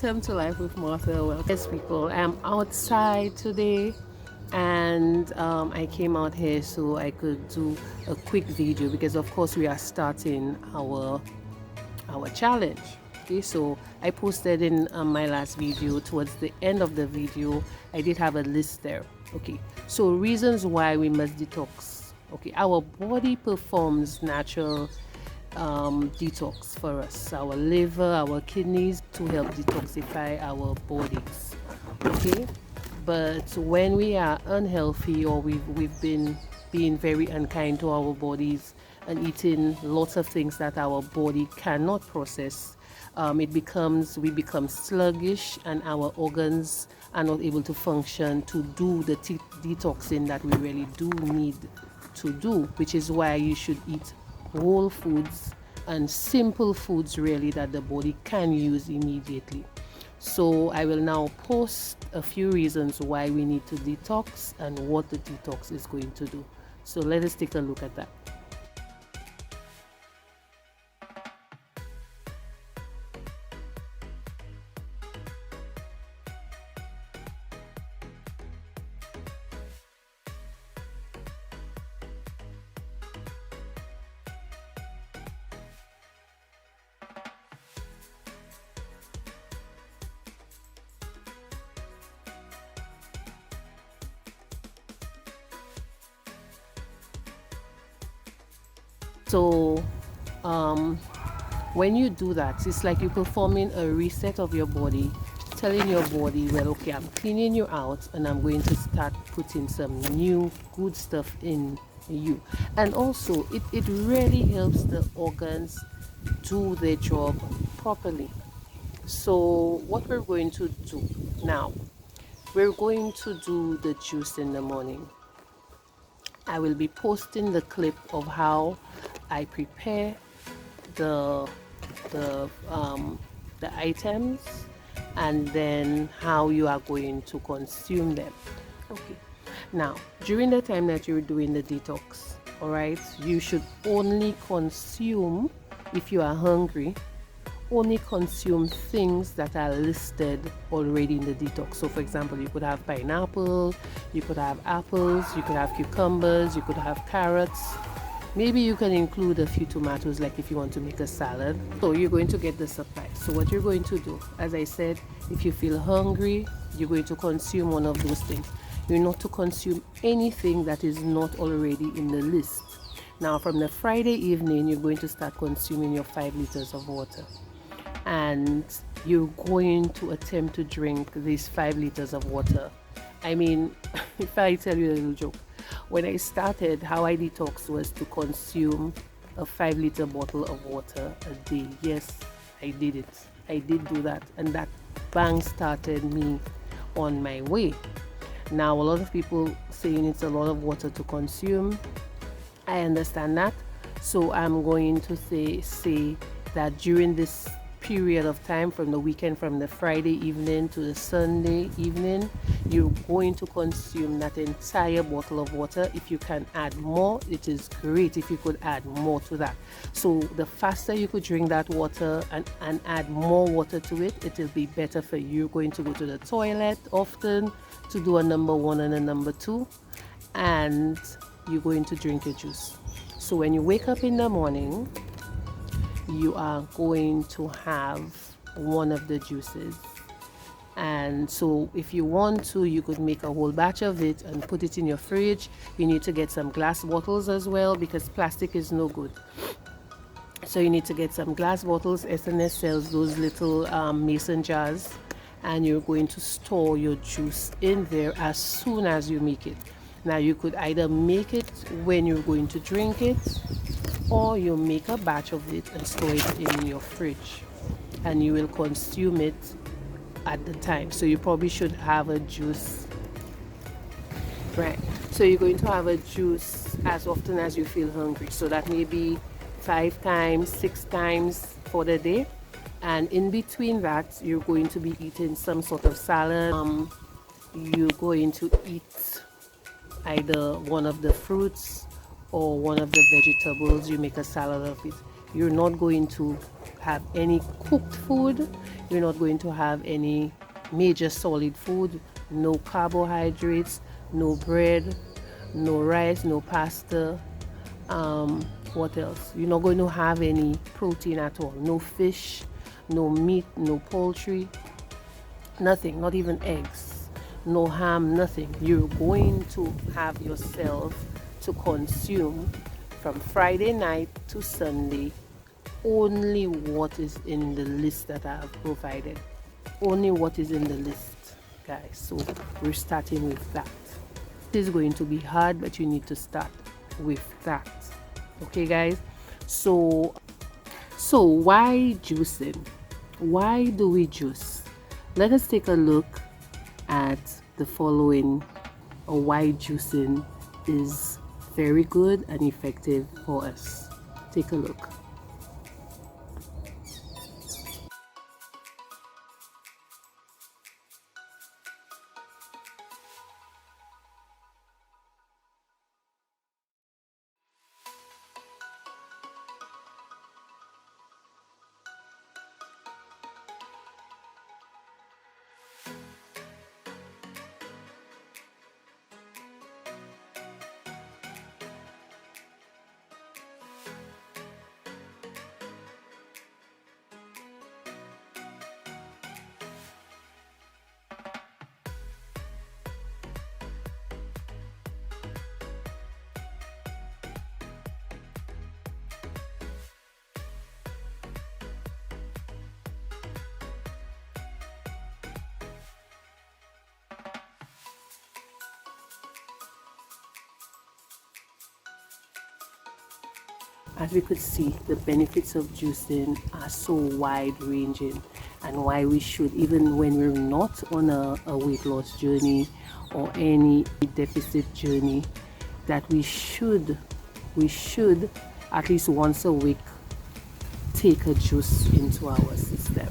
Welcome to Life with Martha. Well, yes, people, I'm outside today, and I came out here so I could do a quick video because, of course, we are starting our challenge. Okay, so I posted in my last video. Towards the end of the video, I did have a list there. Okay, so reasons why we must detox. Okay, our body performs natural detox for us, our liver, our kidneys, to help detoxify our bodies. Okay, but when we are unhealthy, or we've been being very unkind to our bodies and eating lots of things that our body cannot process, we become sluggish, and our organs are not able to function to do the detoxing that we really do need to do, which is why you should eat whole foods and simple foods, really, that the body can use immediately. So I will now post a few reasons why we need to detox and what the detox is going to do. So let us take a look at that. So when you do that, it's like you're performing a reset of your body, telling your body, well, okay, I'm cleaning you out and I'm going to start putting some new good stuff in you. And also it really helps the organs do their job properly. So what we're going to do now, we're going to do the juice in the morning. I will be posting the clip of how I prepare the items, and then how you are going to consume them. Okay, now during the time that you're doing the detox, all right, you should only consume, if you are hungry, only consume things that are listed already in the detox. So for example, you could have pineapple, you could have apples, you could have cucumbers, you could have carrots. Maybe you can include a few tomatoes, like if you want to make a salad. So you're going to get the supply. So what you're going to do, as I said, if you feel hungry, you're going to consume one of those things. You're not to consume anything that is not already in the list. Now from the Friday evening, you're going to start consuming your 5 liters of water. And you're going to attempt to drink these 5 liters of water. I mean, if I tell you a little joke, when I started, how I detoxed was to consume a 5-liter bottle of water a day. Yes, I did it. I did do that, and that bang started me on my way. Now a lot of people saying it's a lot of water to consume. I understand that. So I'm going to say that during this period of time, from the weekend, from the Friday evening to the Sunday evening, you're going to consume that entire bottle of water. If you can add more, it is great if you could add more to that. So the faster you could drink that water and add more water to it, it will be better for you. You're going to go to the toilet often to do a number 1 and a number 2, and you're going to drink your juice. So when you wake up in the morning, you are going to have one of the juices. And so if you want to, you could make a whole batch of it and put it in your fridge. You need to get some glass bottles as well, because plastic is no good. So you need to get some glass bottles. SNS sells those little mason jars, and you're going to store your juice in there as soon as you make it. Now you could either make it when you're going to drink it, or you make a batch of it and store it in your fridge, and you will consume it at the time. So you probably should have a juice, right? So you're going to have a juice as often as you feel hungry. So that may be 5 times, 6 times for the day, and in between that, you're going to be eating some sort of salad. You're going to eat either one of the fruits or one of the vegetables. You make a salad of it. You're not going to have any cooked food. You're not going to have any major solid food, no carbohydrates, no bread, no rice, no pasta. What else? You're not going to have any protein at all. No fish, no meat, no poultry, nothing, not even eggs, no ham, nothing. You're going to have yourself to consume from Friday night to Sunday only what is in the list that I have provided. Only what is in the list, guys. So we're starting with that. It is going to be hard, but you need to start with that. Okay, guys. So why juicing? Why do we juice? Let us take a look at the following, or why juicing is very good and effective for us. Take a look. As we could see, the benefits of juicing are so wide ranging, and why we should, even when we're not on a weight loss journey or any deficit journey, that we should at least once a week take a juice into our system.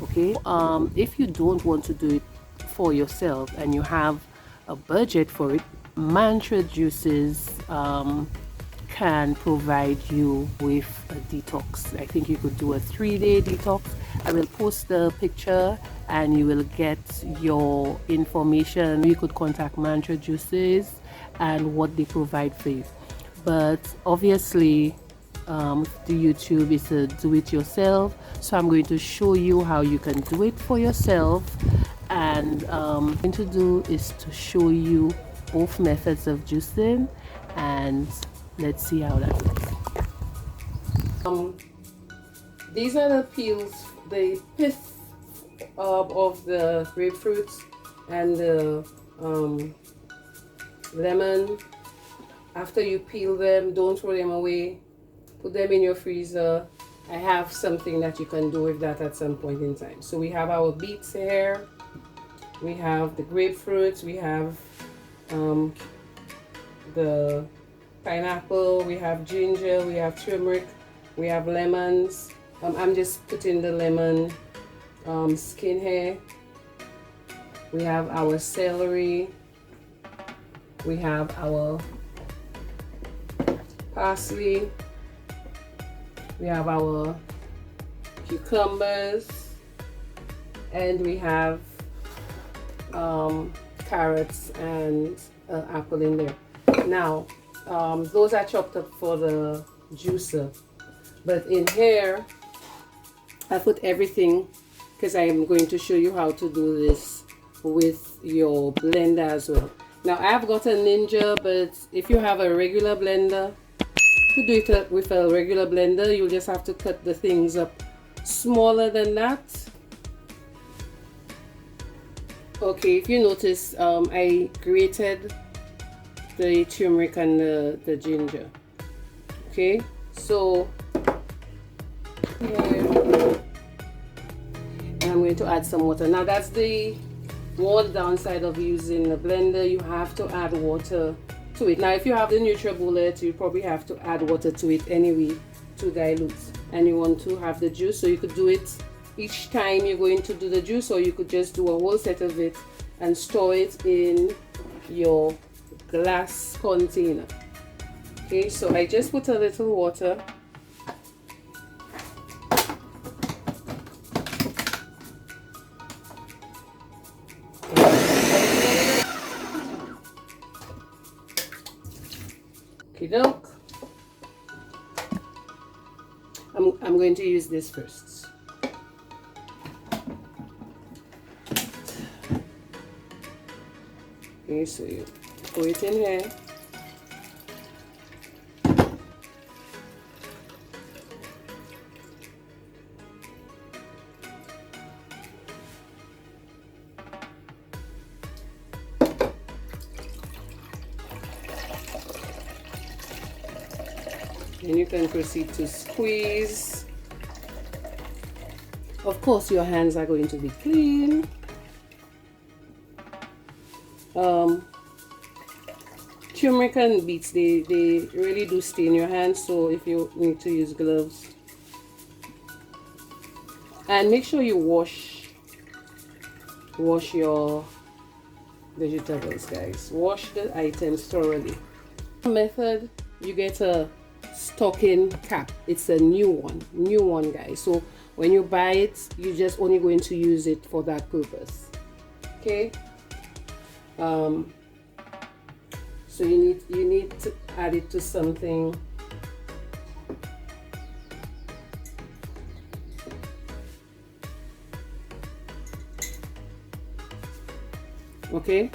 Okay, if you don't want to do it for yourself and you have a budget for it, Mantra juices can provide you with a detox. I think you could do a 3-day detox. I will post the picture and you will get your information. You could contact Mantra Juices and what they provide for you. But obviously the YouTube is a do it yourself, so I'm going to show you how you can do it for yourself. And what I'm going to do is to show you both methods of juicing, and let's see how that looks. These are the peels, the pith of the grapefruit and the lemon. After you peel them, don't throw them away. Put them in your freezer. I have something that you can do with that at some point in time. So we have our beets here. We have the grapefruits. We have the pineapple, we have ginger, we have turmeric, we have lemons. I'm just putting the lemon skin here. We have our celery, we have our parsley, we have our cucumbers, and we have carrots and apple in there. Now those are chopped up for the juicer, but in here I put everything because I am going to show you how to do this with your blender as well. Now I've got a Ninja, but if you have a regular blender, to do it with a regular blender, you'll just have to cut the things up smaller than that. Okay, if you notice, I grated the turmeric and the ginger. Okay, so here, and I'm going to add some water. Now that's the one downside of using a blender. You have to add water to it. Now if you have the NutriBullet, you probably have to add water to it anyway to dilute, and you want to have the juice, so you could do it each time you're going to do the juice, or you could just do a whole set of it and store it in your glass container. Okay, so I just put a little water Okie doke. I'm going to use this first. Okay, so you pour it in here. And you can proceed to squeeze. Of course, your hands are going to be clean. Turmeric and beets, they really do stain your hands, so if you need to use gloves. And make sure you wash your vegetables, guys. Wash the items thoroughly. Method, you get a stocking cap. It's a new one, guys. So when you buy it, you're just only going to use it for that purpose. Okay. So you need to add it to something. Okay.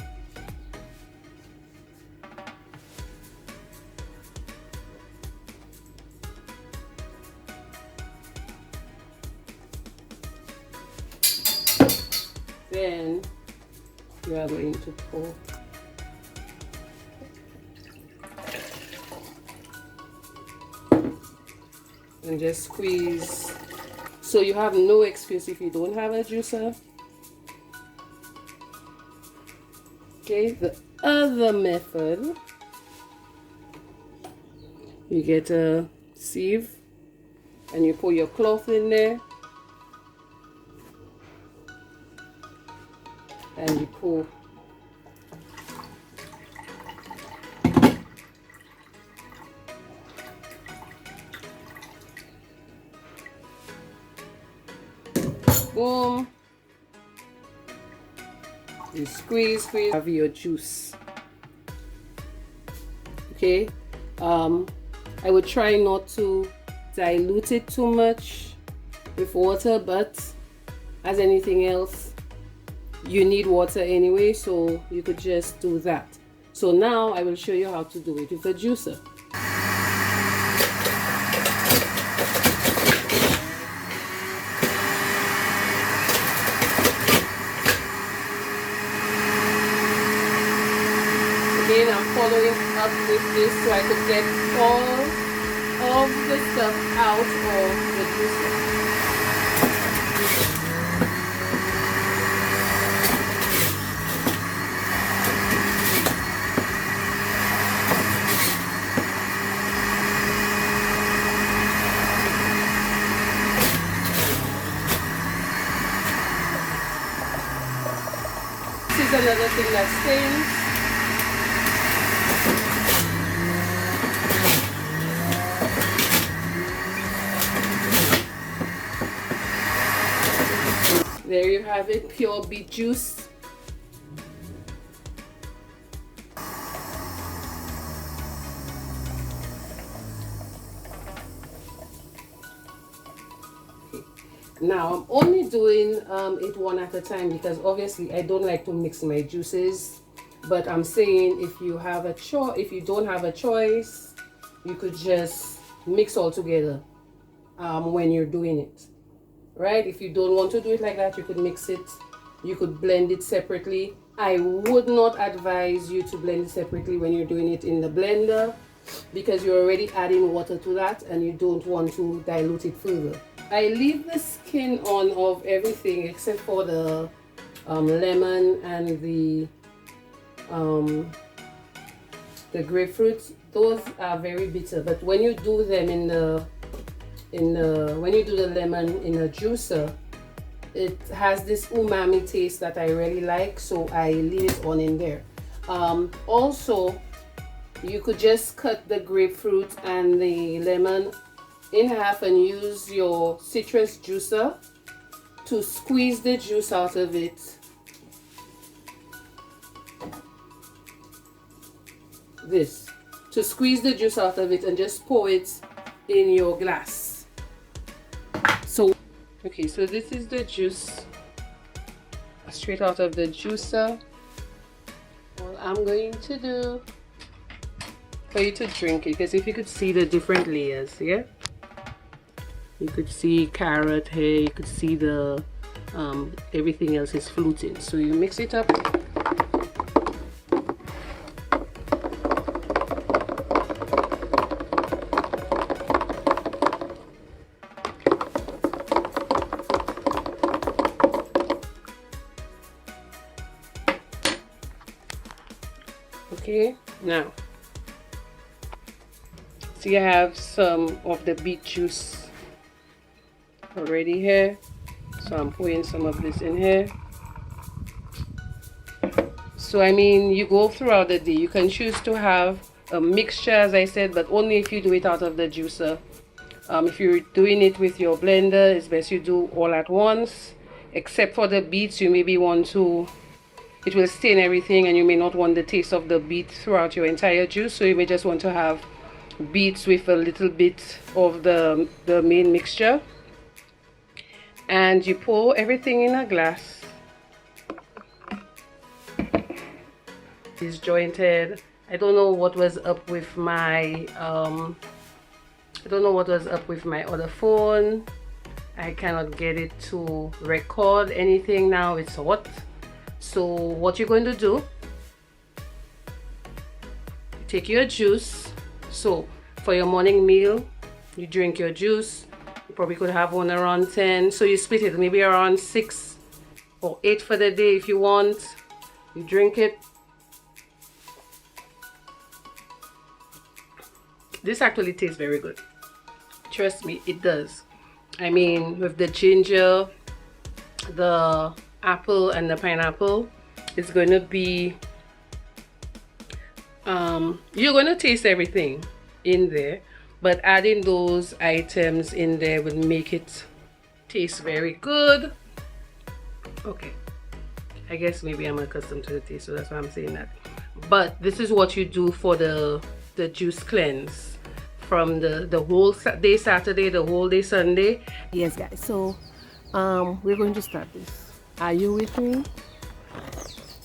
Then you are going to pour and just squeeze. So you have no excuse if you don't have a juicer. Okay, the other method, you get a sieve and you put your cloth in there and you pour. Boom. You squeeze, have your juice. Okay. I would try not to dilute it too much with water, but as anything else, you need water anyway, so you could just do that. So now I will show you how to do it with a juicer. Again, I'm following up with this so I could get all of the stuff out of the juicer. This is another thing that stains. There you have it, pure beet juice. Now I'm only doing it one at a time because obviously I don't like to mix my juices. But I'm saying if you have a choice, if you don't have a choice, you could just mix all together when you're doing it. Right? If you don't want to do it like that, you could mix it. You could blend it separately. I would not advise you to blend it separately when you're doing it in the blender because you're already adding water to that and you don't want to dilute it further. I leave the skin on of everything except for the lemon and the grapefruit. Those are very bitter, but when you do them when you do the lemon in a juicer, it has this umami taste that I really like, so I leave it on in there. Also, you could just cut the grapefruit and the lemon in half and use your citrus juicer to squeeze the juice out of it. This to squeeze the juice out of it and just pour it in your glass. So okay, so this is the juice straight out of the juicer. All I'm going to do for you to drink it, because if you could see the different layers, yeah, you could see carrot here, you could see the everything else is floating. So you mix it up. Okay, now so you have some of the beet juice already here, so I'm pouring some of this in here. So I mean, you go throughout the day, you can choose to have a mixture, as I said, but only if you do it out of the juicer. If you're doing it with your blender, it's best you do all at once, except for the beets. You maybe want to, it will stain everything and you may not want the taste of the beet throughout your entire juice, so you may just want to have beets with a little bit of the main mixture. And you pour everything in a glass. Disjointed. I don't know what was up with my other phone. I cannot get it to record anything now. It's hot. So what you're going to do, you take your juice. So for your morning meal, you drink your juice. You probably could have one around 10. So you split it maybe around 6 or 8 for the day if you want. You drink it. This actually tastes very good. Trust me, it does. I mean, with the ginger, the apple and the pineapple, it's going to be you're going to taste everything in there, but adding those items in there would make it taste very good. Okay, I guess maybe I'm accustomed to the taste, so that's why I'm saying that. But this is what you do for the juice cleanse from the whole day Saturday, the whole day Sunday. Yes guys, so we're going to start this. Are you with me?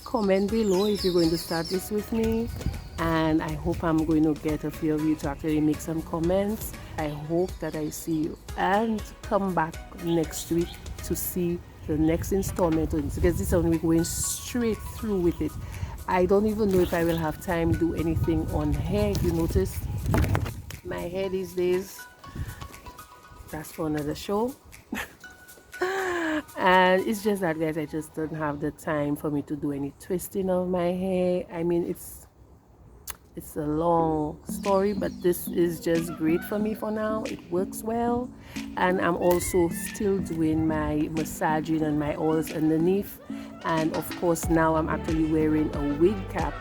Comment below if you're going to start this with me, and I hope I'm going to get a few of you to actually make some comments. I hope that I see you, and come back next week to see the next installment of this, because this one we're going straight through with it. I don't even know if I will have time to do anything on hair. If you notice my hair these days, that's for another show. And it's just that, guys, I just don't have the time for me to do any twisting of my hair. I mean, it's a long story, but this is just great for me for now. It works well, and I'm also still doing my massaging and my oils underneath. And of course, now I'm actually wearing a wig cap,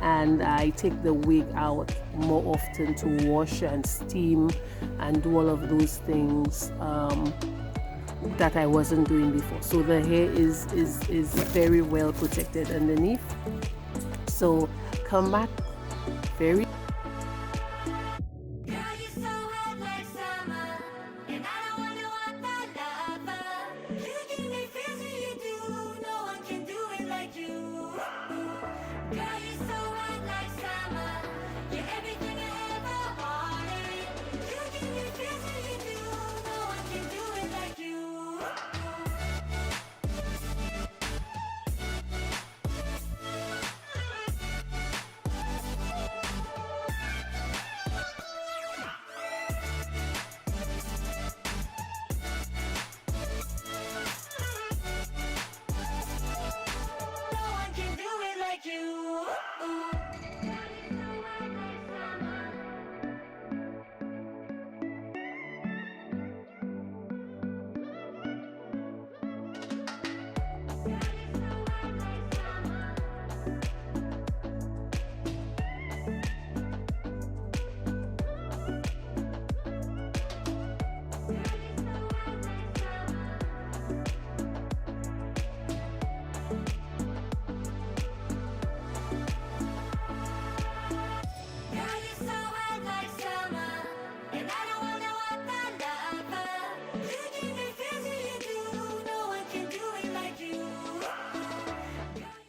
and I take the wig out more often to wash and steam and do all of those things that I wasn't doing before. So the hair is very well protected underneath. So come back very